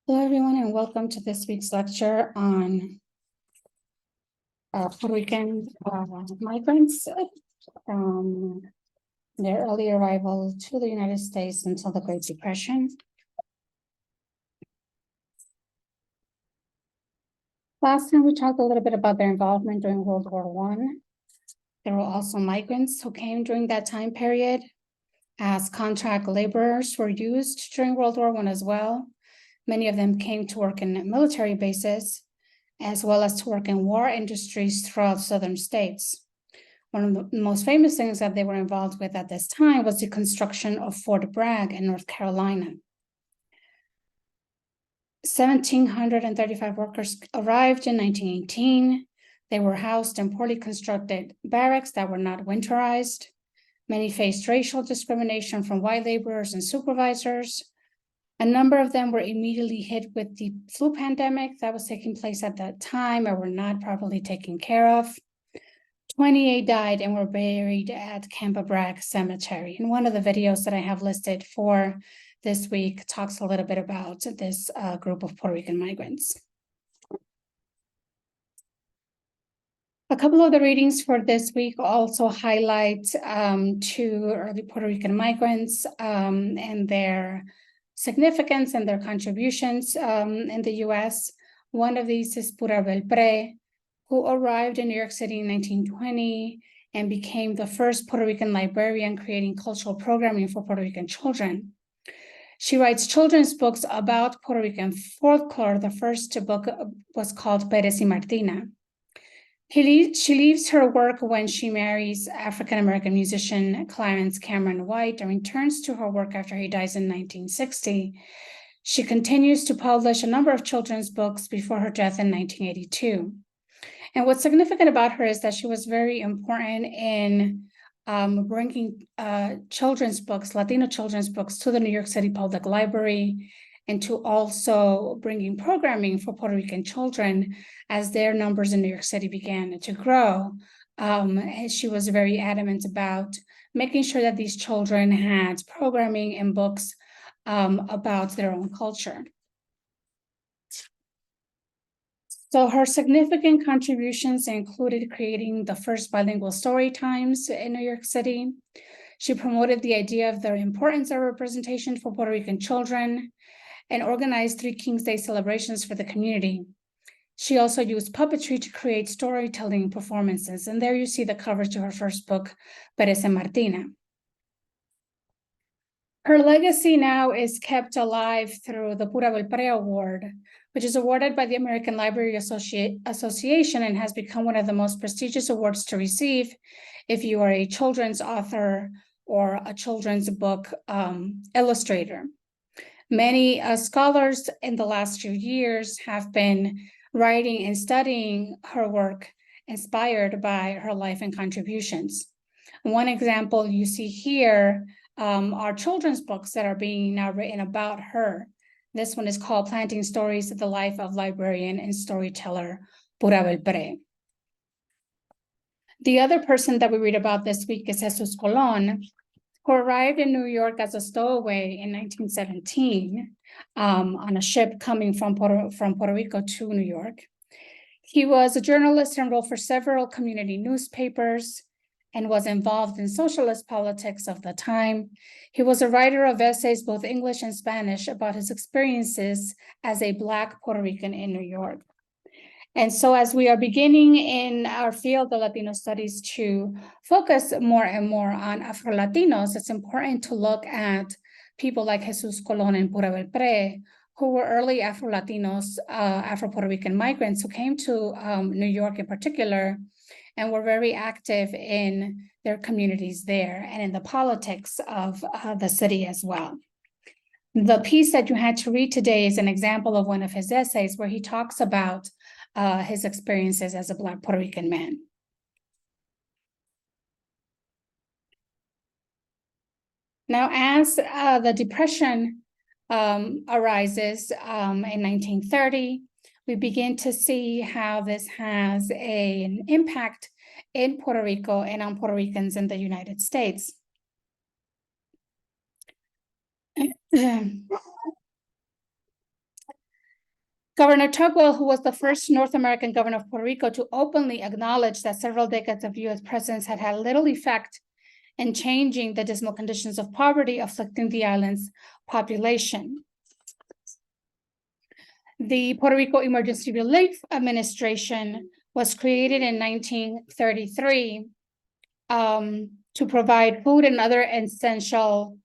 Hello, everyone, and welcome to this week's lecture on Puerto Rican migrants from their early arrival to the United States until the Great Depression. Last time we talked a little bit about their involvement during World War I. There were also migrants who came during that time period, as contract laborers were used during World War I as well. Many of them came to work in military bases, as well as to work in war industries throughout southern states. One of the most famous things that they were involved with at this time was the construction of Fort Bragg in North Carolina. 1,735 workers arrived in 1918. They were housed in poorly constructed barracks that were not winterized. Many faced racial discrimination from white laborers and supervisors. A number of them were immediately hit with the flu pandemic that was taking place at that time and were not properly taken care of. 28 died and were buried at Camp Bragg Cemetery. And one of the videos that I have listed for this week talks a little bit about this group of Puerto Rican migrants. A couple of the readings for this week also highlight two early Puerto Rican migrants and their significance and their contributions in the U.S. One of these is Pura Belpré, who arrived in New York City in 1920 and became the first Puerto Rican librarian creating cultural programming for Puerto Rican children. She writes children's books about Puerto Rican folklore. The first book was called Pérez y Martina. She leaves her work when she marries African-American musician Clarence Cameron White and returns to her work after he dies in 1960. She continues to publish a number of children's books before her death in 1982. And what's significant about her is that she was very important in bringing children's books, Latino children's books, to the New York City Public Library, and to also bringing programming for Puerto Rican children as their numbers in New York City began to grow. And she was very adamant about making sure that these children had programming and books about their own culture. So her significant contributions included creating the first bilingual story times in New York City. She promoted the idea of the importance of representation for Puerto Rican children and organized 3 Kings Day celebrations for the community. She also used puppetry to create storytelling performances. And there you see the cover to her first book, Pérez y Martina. Her legacy now is kept alive through the Pura Belpré Award, which is awarded by the American Library Association and has become one of the most prestigious awards to receive if you are a children's author or a children's book illustrator. Many scholars in the last few years have been writing and studying her work inspired by her life and contributions. One example you see here are children's books that are being now written about her. This one is called Planting Stories of the Life of Librarian and Storyteller Pura Belpré. The other person that we read about this week is Jesus Colón, who arrived in New York as a stowaway in 1917 on a ship coming from Puerto Rico to New York. He was a journalist and wrote for several community newspapers and was involved in socialist politics of the time. He was a writer of essays, both English and Spanish, about his experiences as a Black Puerto Rican in New York. And so as we are beginning in our field of Latino studies to focus more and more on Afro-Latinos, it's important to look at people like Jesus Colón and Pura Belpré, who were early Afro-Latinos, Afro-Puerto Rican migrants who came to New York in particular, and were very active in their communities there and in the politics of the city as well. The piece that you had to read today is an example of one of his essays where he talks about his experiences as a Black Puerto Rican man. Now, as the Depression arises in 1930, we begin to see how this has an impact in Puerto Rico and on Puerto Ricans in the United States. Governor Tugwell, who was the first North American governor of Puerto Rico to openly acknowledge that several decades of U.S. presence had had little effect in changing the dismal conditions of poverty afflicting the island's population. The Puerto Rico Emergency Relief Administration was created in 1933 to provide food and other essential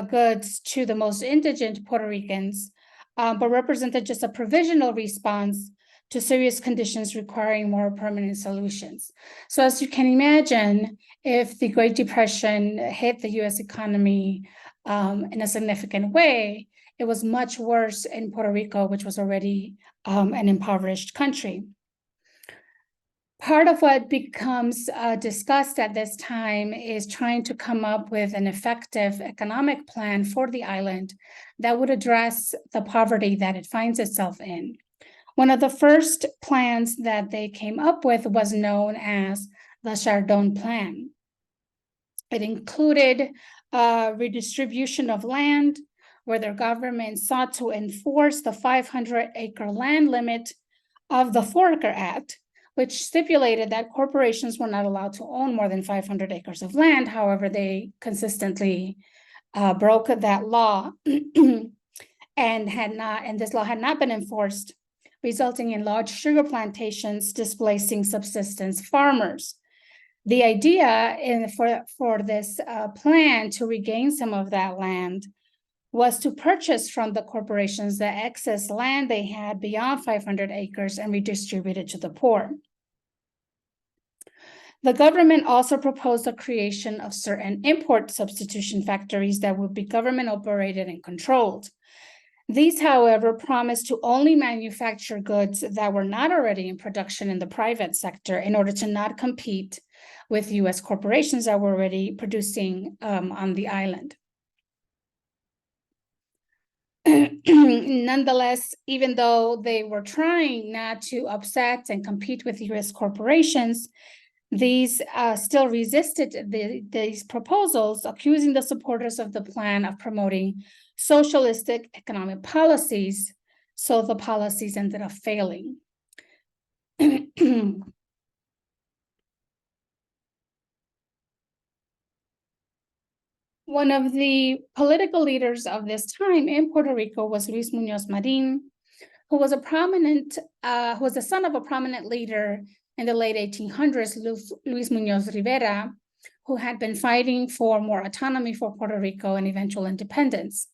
goods to the most indigent Puerto Ricans, but represented just a provisional response to serious conditions requiring more permanent solutions. So as you can imagine, if the Great Depression hit the US economy in a significant way, it was much worse in Puerto Rico, which was already an impoverished country. Part of what becomes discussed at this time is trying to come up with an effective economic plan for the island that would address the poverty that it finds itself in. One of the first plans that they came up with was known as the Chardon Plan. It included redistribution of land, where their government sought to enforce the 500-acre land limit of the Foraker Act, which stipulated that corporations were not allowed to own more than 500 acres of land. However, they consistently broke that law and this law had not been enforced, resulting in large sugar plantations displacing subsistence farmers. The idea for this plan to regain some of that land was to purchase from the corporations the excess land they had beyond 500 acres and redistribute it to the poor. The government also proposed the creation of certain import substitution factories that would be government operated and controlled. These, however, promised to only manufacture goods that were not already in production in the private sector in order to not compete with US corporations that were already producing on the island. Nonetheless, even though they were trying not to upset and compete with US corporations, these still resisted these proposals, accusing the supporters of the plan of promoting socialistic economic policies. So the policies ended up failing. One of the political leaders of this time in Puerto Rico was Luis Muñoz Marin, who was the son of a prominent leader in the late 1800s, Luis Muñoz Rivera, who had been fighting for more autonomy for Puerto Rico and eventual independence.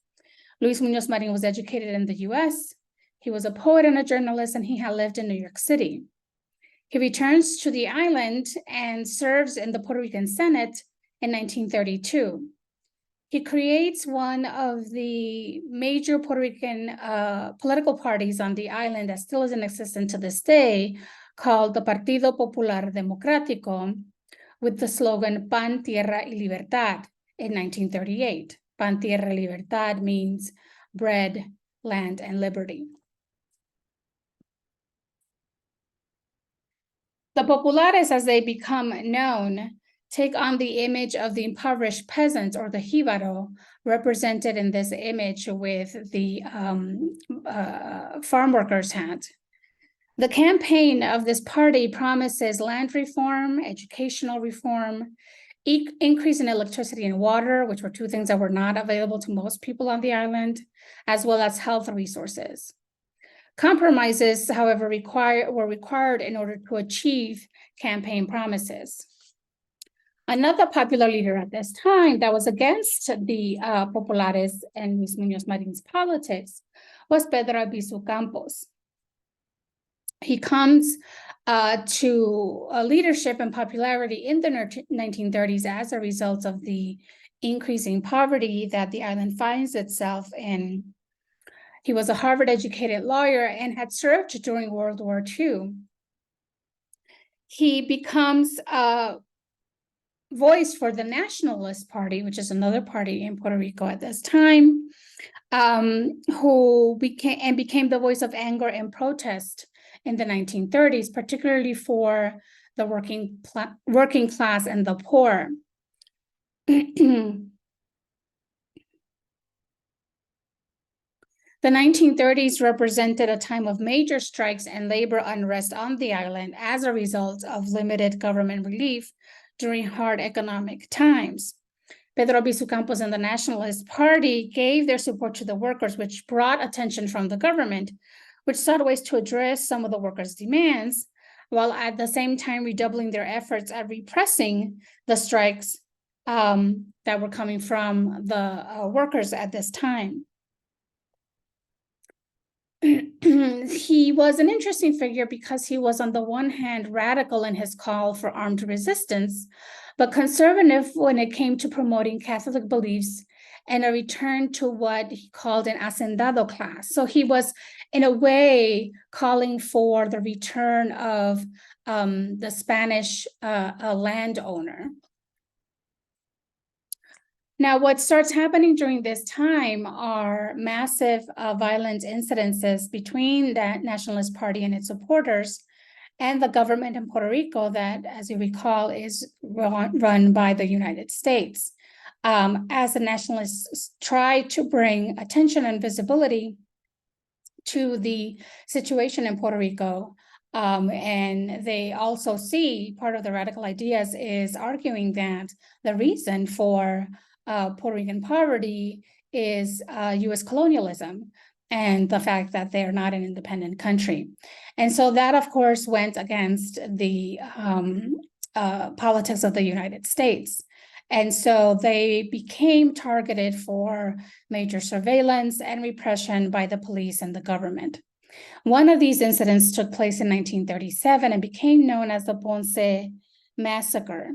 Luis Muñoz Marin was educated in the US. He was a poet and a journalist, and he had lived in New York City. He returns to the island and serves in the Puerto Rican Senate in 1932. He creates one of the major Puerto Rican political parties on the island that still is in existence to this day, called the Partido Popular Democrático, with the slogan Pan, Tierra y Libertad in 1938. Pan, Tierra y Libertad means bread, land, and liberty. The Populares, as they become known, take on the image of the impoverished peasants, or the jíbaro, represented in this image with the farm workers' hat. The campaign of this party promises land reform, educational reform, increase in electricity and water, which were two things that were not available to most people on the island, as well as health resources. Compromises, however, were required in order to achieve campaign promises. Another popular leader at this time that was against the Populares and Luis Muñoz Marin's politics was Pedro Albizu Campos. He comes to leadership and popularity in the 1930s as a result of the increasing poverty that the island finds itself in. He was a Harvard-educated lawyer and had served during World War II. He becomes a voice for the Nationalist Party, which is another party in Puerto Rico at this time, who became the voice of anger and protest in the 1930s, particularly for the working class and the poor. The 1930s represented a time of major strikes and labor unrest on the island as a result of limited government relief during hard economic times. Pedro Albizu Campos and the Nationalist Party gave their support to the workers, which brought attention from the government, which sought ways to address some of the workers' demands, while at the same time redoubling their efforts at repressing the strikes that were coming from the workers at this time. He was an interesting figure because he was, on the one hand, radical in his call for armed resistance, but conservative when it came to promoting Catholic beliefs and a return to what he called an hacendado class. So he was, in a way, calling for the return of the Spanish landowner. Now, what starts happening during this time are massive violent incidences between the Nationalist Party and its supporters and the government in Puerto Rico that, as you recall, is run by the United States. As the Nationalists try to bring attention and visibility to the situation in Puerto Rico, and they also see part of the radical ideas is arguing that the reason for Puerto Rican poverty is U.S. colonialism and the fact that they're not an independent country. And so that, of course, went against the politics of the United States. And so they became targeted for major surveillance and repression by the police and the government. One of these incidents took place in 1937 and became known as the Ponce Massacre,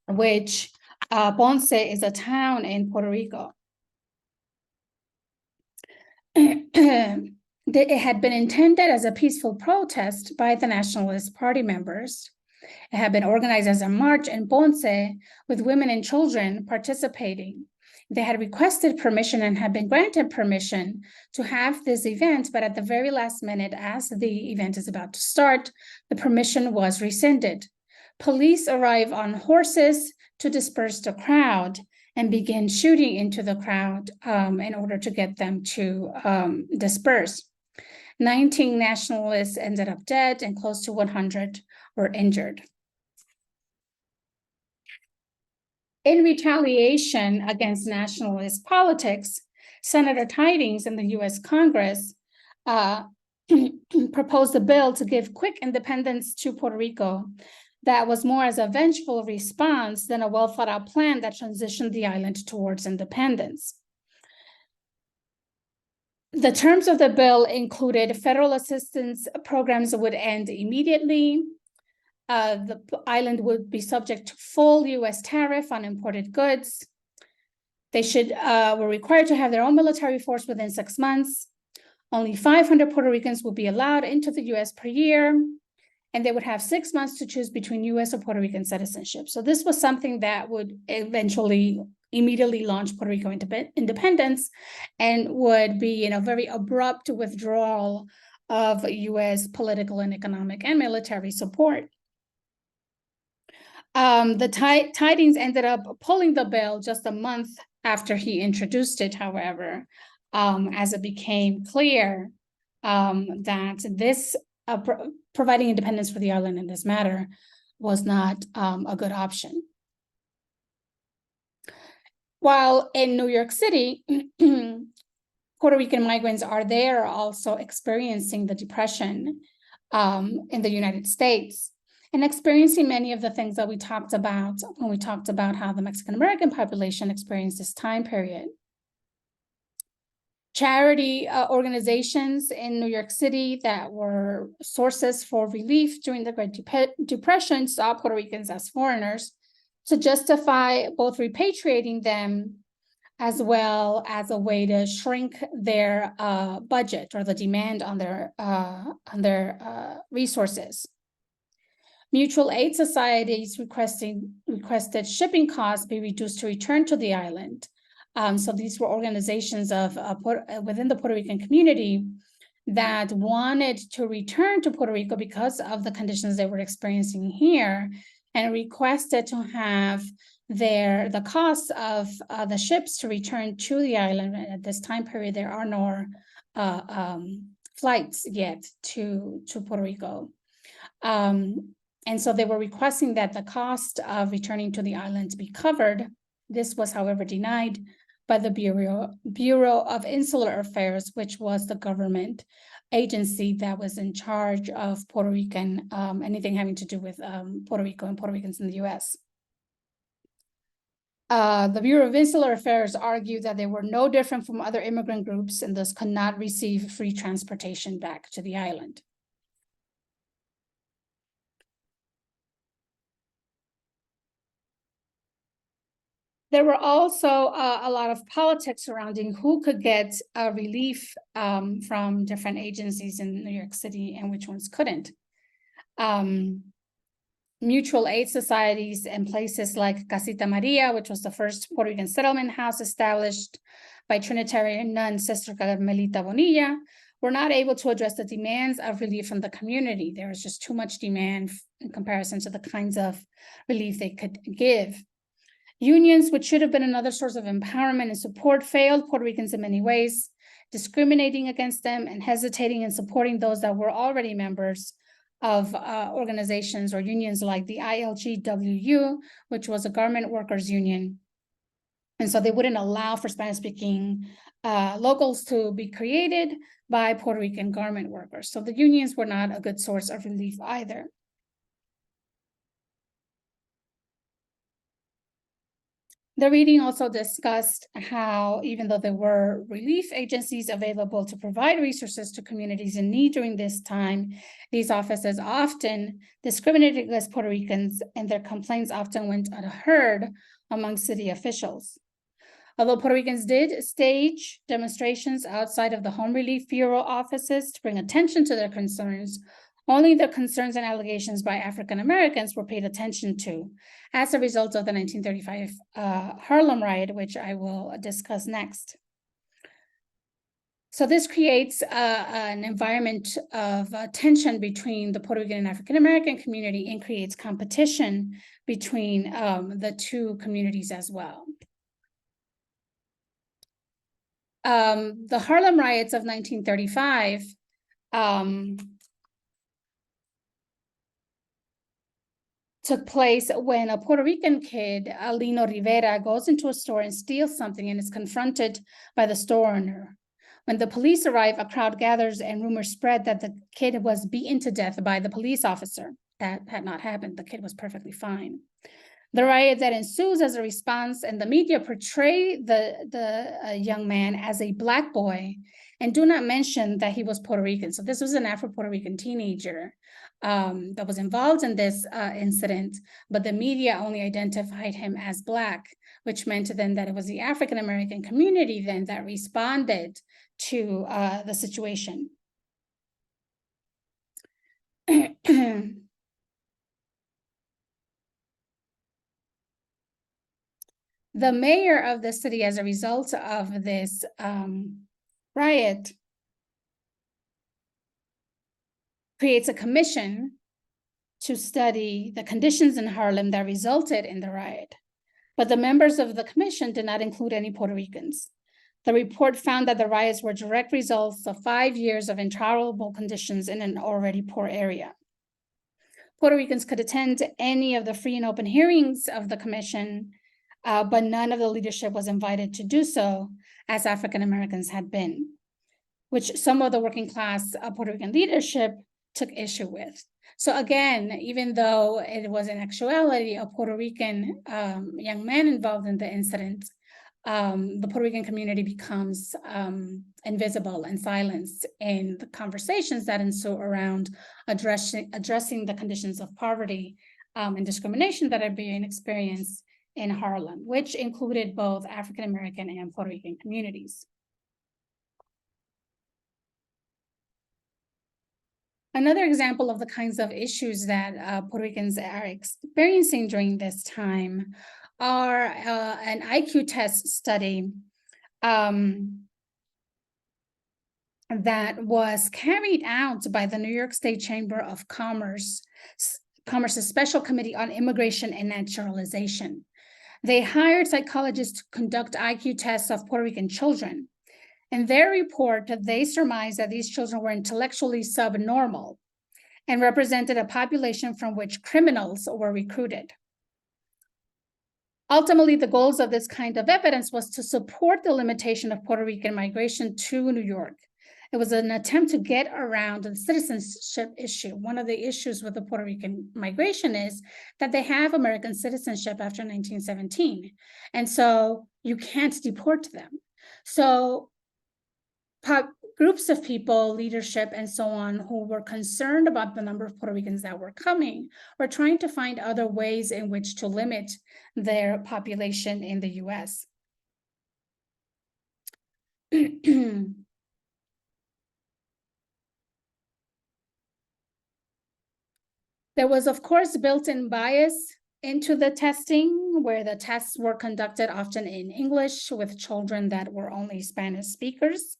which Ponce is a town in Puerto Rico. It had been intended as a peaceful protest by the Nationalist Party members. It had been organized as a march in Ponce with women and children participating. They had requested permission and had been granted permission to have this event, but at the very last minute, as the event is about to start, the permission was rescinded. Police arrive on horses to disperse the crowd and begin shooting into the crowd in order to get them to disperse. 19 nationalists ended up dead and close to 100 were injured. In retaliation against nationalist politics, Senator Tidings in the U.S. Congress proposed a bill to give quick independence to Puerto Rico that was more as a vengeful response than a well-thought-out plan that transitioned the island towards independence. The terms of the bill included federal assistance programs would end immediately. The island would be subject to full U.S. tariff on imported goods. They were required to have their own military force within 6 months. Only 500 Puerto Ricans would be allowed into the U.S. per year, and they would have 6 months to choose between U.S. or Puerto Rican citizenship. So this was something that would eventually immediately launch Puerto Rico independence and would be a very abrupt withdrawal of U.S. political and economic and military support. The Tidings ended up pulling the bill just a month after he introduced it, however, as it became clear that this providing independence for the island in this matter was not a good option. While in New York City, Puerto Rican migrants are there also experiencing the Depression in the United States and experiencing many of the things that we talked about when we talked about how the Mexican-American population experienced this time period. Charity organizations in New York City that were sources for relief during the Great Depression saw Puerto Ricans as foreigners to justify both repatriating them as well as a way to shrink their budget or the demand on their resources. Mutual aid societies requested shipping costs be reduced to return to the island. So these were organizations of within the Puerto Rican community that wanted to return to Puerto Rico because of the conditions they were experiencing here and requested to have the cost of the ships to return to the island. At this time period, there are no flights yet to Puerto Rico. And so they were requesting that the cost of returning to the island be covered. This was, however, denied by the Bureau of Insular Affairs, which was the government agency that was in charge of Puerto Rican, anything having to do with Puerto Rico and Puerto Ricans in the US. The Bureau of Insular Affairs argued that they were no different from other immigrant groups and thus could not receive free transportation back to the island. There were also a lot of politics surrounding who could get relief from different agencies in New York City and which ones couldn't. Mutual aid societies in places like Casita Maria, which was the first Puerto Rican settlement house established by Trinitarian nun Sister Carmelita Bonilla, were not able to address the demands of relief from the community. There was just too much demand in comparison to the kinds of relief they could give. Unions, which should have been another source of empowerment and support, failed Puerto Ricans in many ways, discriminating against them and hesitating in supporting those that were already members of organizations or unions like the ILGWU, which was a garment workers union. And so they wouldn't allow for Spanish-speaking locals to be created by Puerto Rican garment workers. So the unions were not a good source of relief either. The reading also discussed how, even though there were relief agencies available to provide resources to communities in need during this time, these offices often discriminated against Puerto Ricans, and their complaints often went unheard among city officials. Although Puerto Ricans did stage demonstrations outside of the Home Relief Bureau offices to bring attention to their concerns, only the concerns and allegations by African Americans were paid attention to as a result of the 1935 Harlem riot, which I will discuss next. So this creates an environment of tension between the Puerto Rican and African American community and creates competition between the two communities as well. The Harlem riots of 1935 took place when a Puerto Rican kid, Lino Rivera, goes into a store and steals something and is confronted by the store owner. When the police arrive, a crowd gathers and rumors spread that the kid was beaten to death by the police officer. That had not happened. The kid was perfectly fine. The riot that ensues as a response, and the media portray the young man as a Black boy and do not mention that he was Puerto Rican. So this was an Afro-Puerto Rican teenager that was involved in this incident, but the media only identified him as Black, which meant then that it was the African-American community then that responded to the situation. The mayor of the city, as a result of this riot, creates a commission to study the conditions in Harlem that resulted in the riot. But the members of the commission did not include any Puerto Ricans. The report found that the riots were direct results of 5 years of intolerable conditions in an already poor area. Puerto Ricans could attend any of the free and open hearings of the commission, but none of the leadership was invited to do so, as African Americans had been, which some of the working class Puerto Rican leadership took issue with. So again, even though it was in actuality a Puerto Rican young man involved in the incident, the Puerto Rican community becomes invisible and silenced in the conversations that ensue around addressing the conditions of poverty and discrimination that are being experienced in Harlem, which included both African American and Puerto Rican communities. Another example of the kinds of issues that Puerto Ricans are experiencing during this time are an IQ test study that was carried out by the New York State Chamber of Commerce Commerce's Special Committee on Immigration and Naturalization. They hired psychologists to conduct IQ tests of Puerto Rican children. In their report, they surmised that these children were intellectually subnormal and represented a population from which criminals were recruited. Ultimately, the goals of this kind of evidence was to support the limitation of Puerto Rican migration to New York. It was an attempt to get around the citizenship issue. One of the issues with the Puerto Rican migration is that they have American citizenship after 1917. And so you can't deport them. So groups of people, leadership, and so on, who were concerned about the number of Puerto Ricans that were coming, were trying to find other ways in which to limit their population in the US. There was, of course, built-in bias into the testing, where the tests were conducted often in English with children that were only Spanish speakers.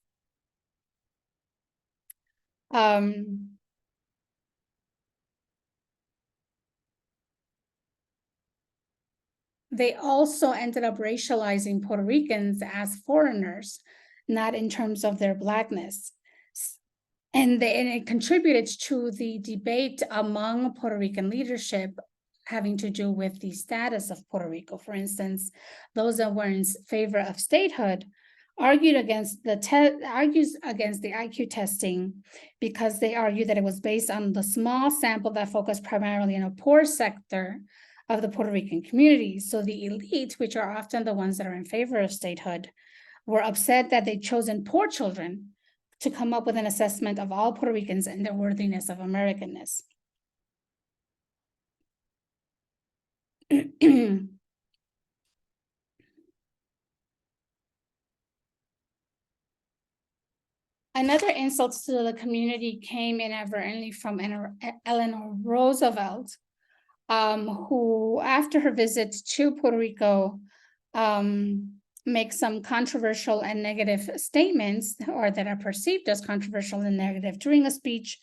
They also ended up racializing Puerto Ricans as foreigners, not in terms of their Blackness. And it contributed to the debate among Puerto Rican leadership having to do with the status of Puerto Rico. For instance, those that were in favor of statehood argued against the IQ testing because they argued that it was based on the small sample that focused primarily on a poor sector of the Puerto Rican community. So the elite, which are often the ones that are in favor of statehood, were upset that they'd chosen poor children to come up with an assessment of all Puerto Ricans and their worthiness of Americanness. Another insult to the community came inadvertently from Eleanor Roosevelt, who, after her visit to Puerto Rico, make some controversial and negative statements, or that are perceived as controversial and negative, during a speech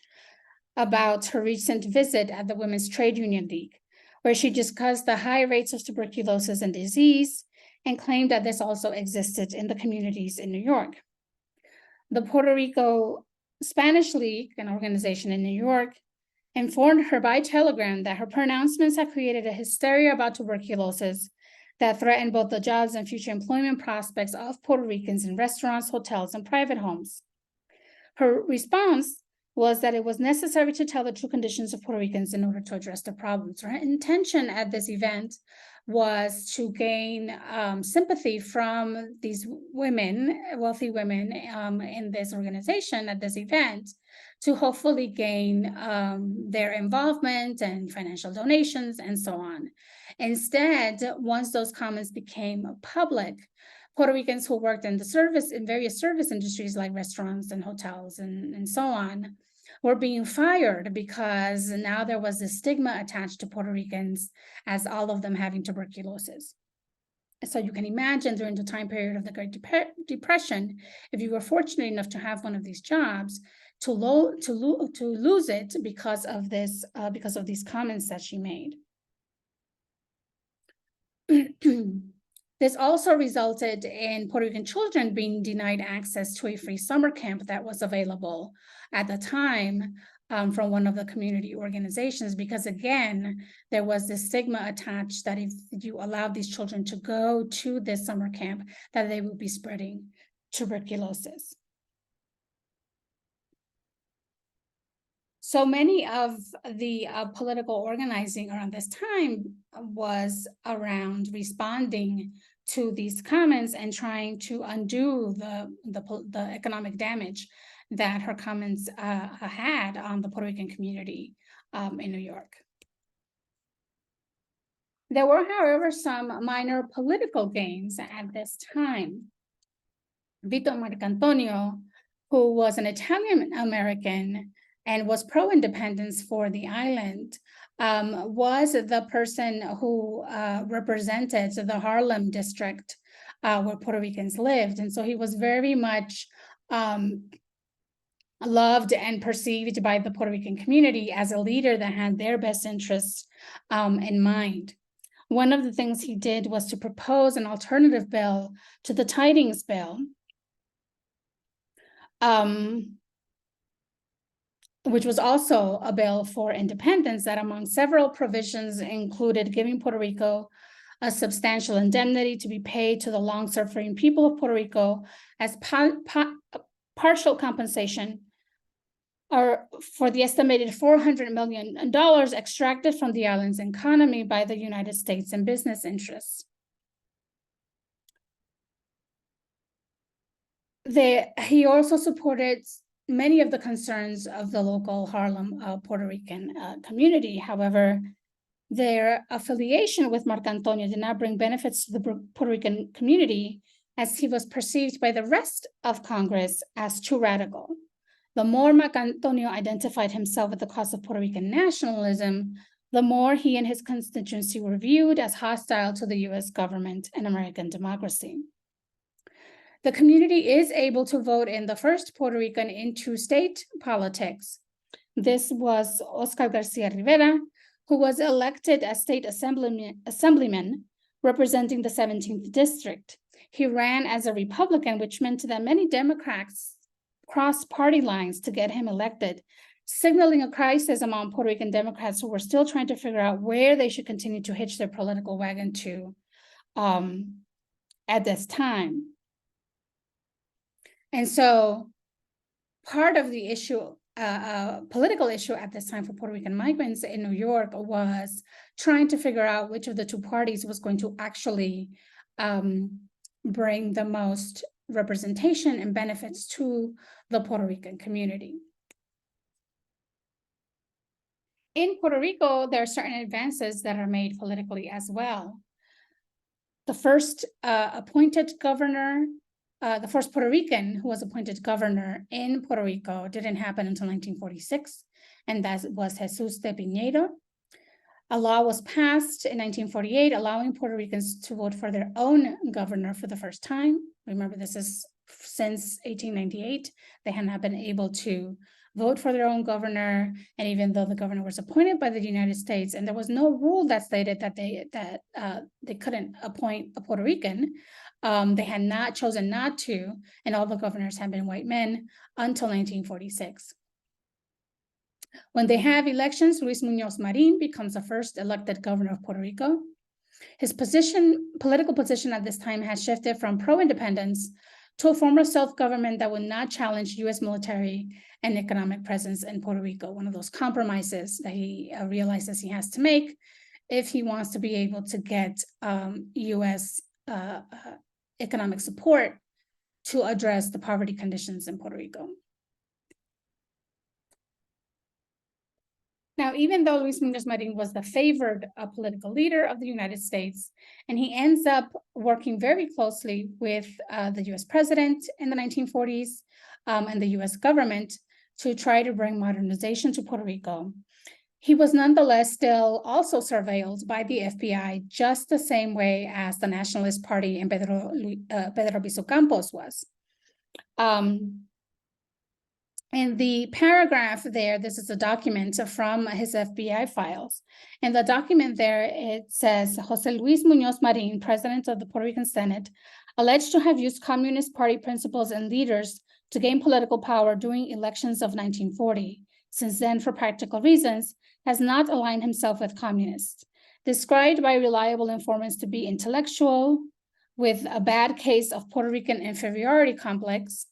about her recent visit at the Women's Trade Union League, where she discussed the high rates of tuberculosis and disease and claimed that this also existed in the communities in New York. The Puerto Rico Spanish League, an organization in New York, informed her by telegram that her pronouncements had created a hysteria about tuberculosis that threatened both the jobs and future employment prospects of Puerto Ricans in restaurants, hotels, and private homes. Her response was that it was necessary to tell the true conditions of Puerto Ricans in order to address the problems. Her intention at this event was to gain sympathy from these women, wealthy women in this organization at this event, to hopefully gain their involvement and financial donations and so on. Instead, once those comments became public, Puerto Ricans who worked in various service industries like restaurants and hotels and so on were being fired because now there was a stigma attached to Puerto Ricans as all of them having tuberculosis. So you can imagine during the time period of the Great Depression, if you were fortunate enough to have one of these jobs, to lose it because of this, because of these comments that she made. This also resulted in Puerto Rican children being denied access to a free summer camp that was available at the time from one of the community organizations, because again, there was this stigma attached that if you allowed these children to go to this summer camp, that they would be spreading tuberculosis. So many of the political organizing around this time was around responding to these comments and trying to undo the economic damage that her comments had on the Puerto Rican community in New York. There were, however, some minor political gains at this time. Vito Marcantonio, who was an Italian-American and was pro-independence for the island, was the person who represented the Harlem district where Puerto Ricans lived. And so he was very much loved and perceived by the Puerto Rican community as a leader that had their best interests in mind. One of the things he did was to propose an alternative bill to the Tidings Bill, which was also a bill for independence that, among several provisions, included giving Puerto Rico a substantial indemnity to be paid to the long-suffering people of Puerto Rico as partial compensation or for the estimated $400 million extracted from the island's economy by the United States and business interests. He also supported many of the concerns of the local Harlem Puerto Rican community. However, their affiliation with Marco Antonio did not bring benefits to the Puerto Rican community, as he was perceived by the rest of Congress as too radical. The more Marco Antonio identified himself with the cause of Puerto Rican nationalism, the more he and his constituency were viewed as hostile to the US government and American democracy. The community is able to vote in the first Puerto Rican into state politics. This was Oscar Garcia Rivera, who was elected as state assemblyman representing the 17th district. He ran as a Republican, which meant that many Democrats crossed party lines to get him elected, signaling a crisis among Puerto Rican Democrats who were still trying to figure out where they should continue to hitch their political wagon to at this time. And so part of the issue, political issue at this time for Puerto Rican migrants in New York was trying to figure out which of the two parties was going to actually bring the most representation and benefits to the Puerto Rican community. In Puerto Rico, there are certain advances that are made politically as well. The first appointed governor, the first Puerto Rican who was appointed governor in Puerto Rico didn't happen until 1946, and that was Jesus de Piñeiro. A law was passed in 1948 allowing Puerto Ricans to vote for their own governor for the first time. Remember, this is since 1898. They had not been able to vote for their own governor, and even though the governor was appointed by the United States, and there was no rule that stated that they couldn't appoint a Puerto Rican, they had not chosen not to, and all the governors had been white men until 1946. When they have elections, Luis Muñoz Marin becomes the first elected governor of Puerto Rico. His political position at this time has shifted from pro-independence to a form of self-government that would not challenge US military and economic presence in Puerto Rico, one of those compromises that he realizes he has to make if he wants to be able to get US economic support to address the poverty conditions in Puerto Rico. Now, even though Luis Muñoz Marin was the favored political leader of the United States, and he ends up working very closely with the US president in the 1940s and the US government to try to bring modernization to Puerto Rico, he was nonetheless still also surveilled by the FBI just the same way as the Nationalist Party and Pedro Albizu Campos was. In the paragraph there, this is a document from his FBI files. In the document there, it says, Jose Luis Muñoz Marin, president of the Puerto Rican Senate, alleged to have used Communist Party principles and leaders to gain political power during elections of 1940. Since then, for practical reasons, has not aligned himself with communists. Described by reliable informants to be intellectual, with a bad case of Puerto Rican inferiority complex,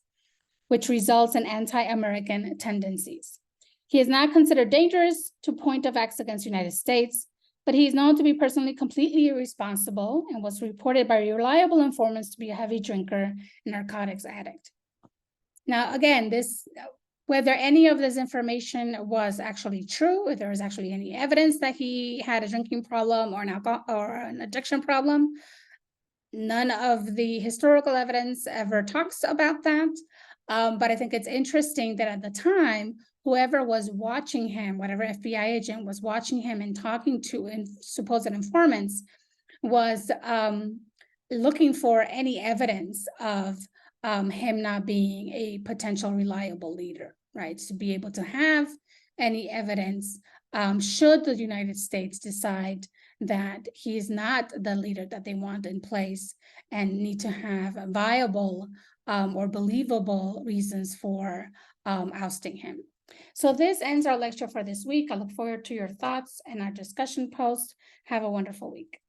which results in anti-American tendencies. He is not considered dangerous to point of acts against the United States, but he is known to be personally completely irresponsible and was reported by reliable informants to be a heavy drinker and narcotics addict. Now, again, whether any of this information was actually true, if there was actually any evidence that he had a drinking problem or an addiction problem, none of the historical evidence ever talks about that. But I think it's interesting that at the time, whoever was watching him, whatever FBI agent was watching him and talking to supposed informants, was looking for any evidence of him not being a potential reliable leader, right? To be able to have any evidence should the United States decide that he is not the leader that they want in place and need to have viable or believable reasons for ousting him. So this ends our lecture for this week. I look forward to your thoughts and our discussion post. Have a wonderful week.